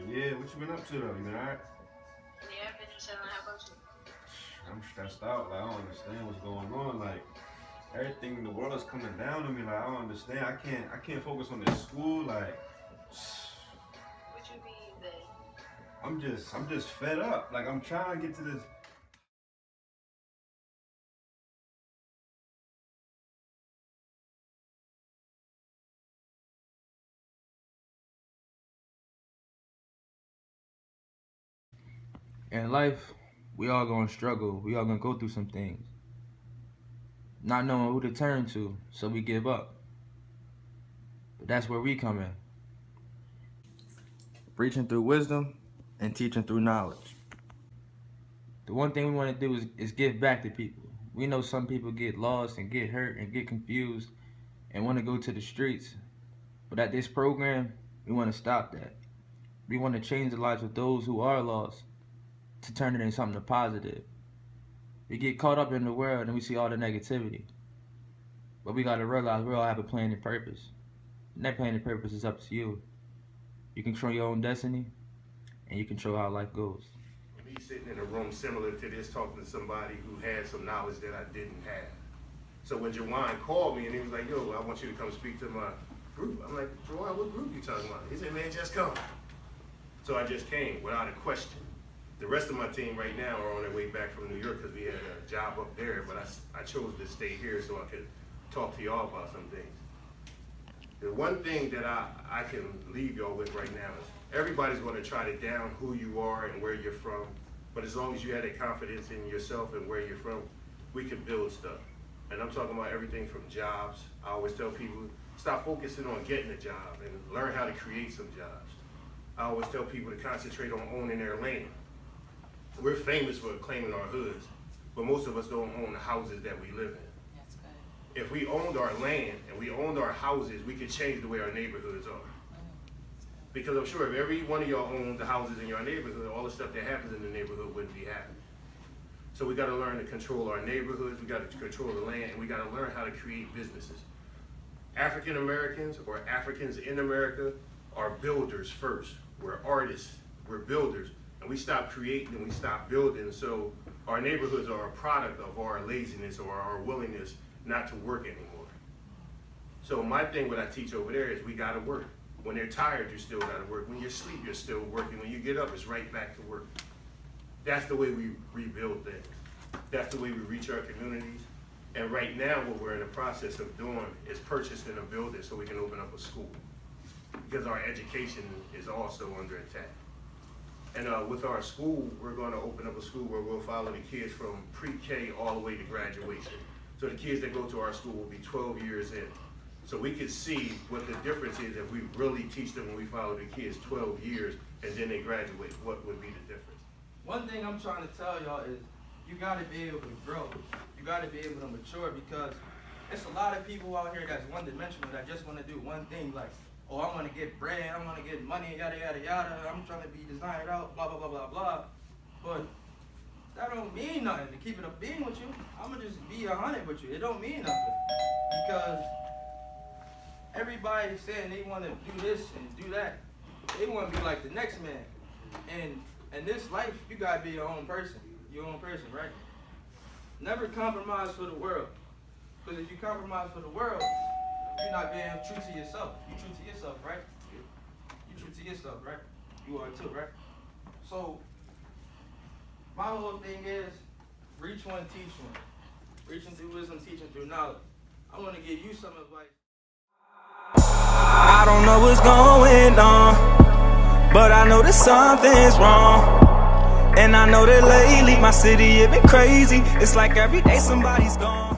Yeah, what you been up to though? You been alright? Yeah, I've been chilling. How about you? I'm stressed out. Like I don't understand what's going on. Like everything in the world is coming down to me. Like I don't understand. I can't focus on this school. Like What you mean, then? I'm just fed up. Like I'm trying to get to this. In life, we all gonna struggle. We all gonna go through some things. Not knowing who to turn to, so we give up. But that's where we come in. Preaching through wisdom and teaching through knowledge. The one thing we want to do is give back to people. We know some people get lost and get hurt and get confused and want to go to the streets. But at this program, we want to stop that. We want to change the lives of those who are lost to turn it into something positive. We get caught up in the world and we see all the negativity. But we got to realize we all have a plan and purpose. And that plan and purpose is up to you. You control your own destiny and you control how life goes. Me sitting in a room similar to this talking to somebody who had some knowledge that I didn't have. So when Jawan called me and he was like, yo, I want you to come speak to my group. I'm like, Jawan, what group you talking about? He said, man, just come. So I just came without a question. The rest of my team right now are on their way back from New York because we had a job up there, but I chose to stay here so I could talk to y'all about some things. The one thing that I can leave y'all with right now is everybody's going to try to down who you are and where you're from, but as long as you have that confidence in yourself and where you're from, we can build stuff. And I'm talking about everything from jobs. I always tell people, stop focusing on getting a job and learn how to create some jobs. I always tell people to concentrate on owning their land. We're famous for claiming our hoods, but most of us don't own the houses that we live in. That's good. If we owned our land and we owned our houses, we could change the way our neighborhoods are. Because I'm sure if every one of y'all owned the houses in your neighborhood, all the stuff that happens in the neighborhood wouldn't be happening. So we got to learn to control our neighborhoods, we got to control the land, and we got to learn how to create businesses. African Americans or Africans in America are builders first. We're artists, we're builders, and we stop creating and we stop building. So our neighborhoods are a product of our laziness or our willingness not to work anymore. So my thing, what I teach over there is we got to work. When they're tired, you still got to work. When you sleep, you're still working. When you get up, it's right back to work. That's the way we rebuild things. That's the way we reach our communities. And right now, what we're in the process of doing is purchasing a building so we can open up a school. Because our education is also under attack. And with our school, we're going to open up a school where we'll follow the kids from pre-K all the way to graduation. So the kids that go to our school will be 12 years in. So we can see what the difference is if we really teach them when we follow the kids 12 years and then they graduate, what would be the difference? One thing I'm trying to tell y'all is you got to be able to grow. You got to be able to mature because there's a lot of people out here that's one-dimensional that just want to do one thing like, oh, I want to get bread, I want to get money, yada, yada, yada. I'm trying to be designed out, blah, blah, blah, blah, blah. But that don't mean nothing. To keep it a being with you, I'm going to just be 100 with you. It don't mean nothing because everybody's saying they want to do this and do that. They want to be like the next man. And in this life, you got to be your own person. Your own person, right? Never compromise for the world. Because if you compromise for the world, you're not being true to yourself. You true to yourself, right? You true to yourself, right? You are too, right? So, my whole thing is, reach one, teach one. Reaching through wisdom, teaching through knowledge. I want to give you some advice. I don't know what's going on, but I know that something's wrong. And I know that lately my city, it been crazy. It's like every day somebody's gone.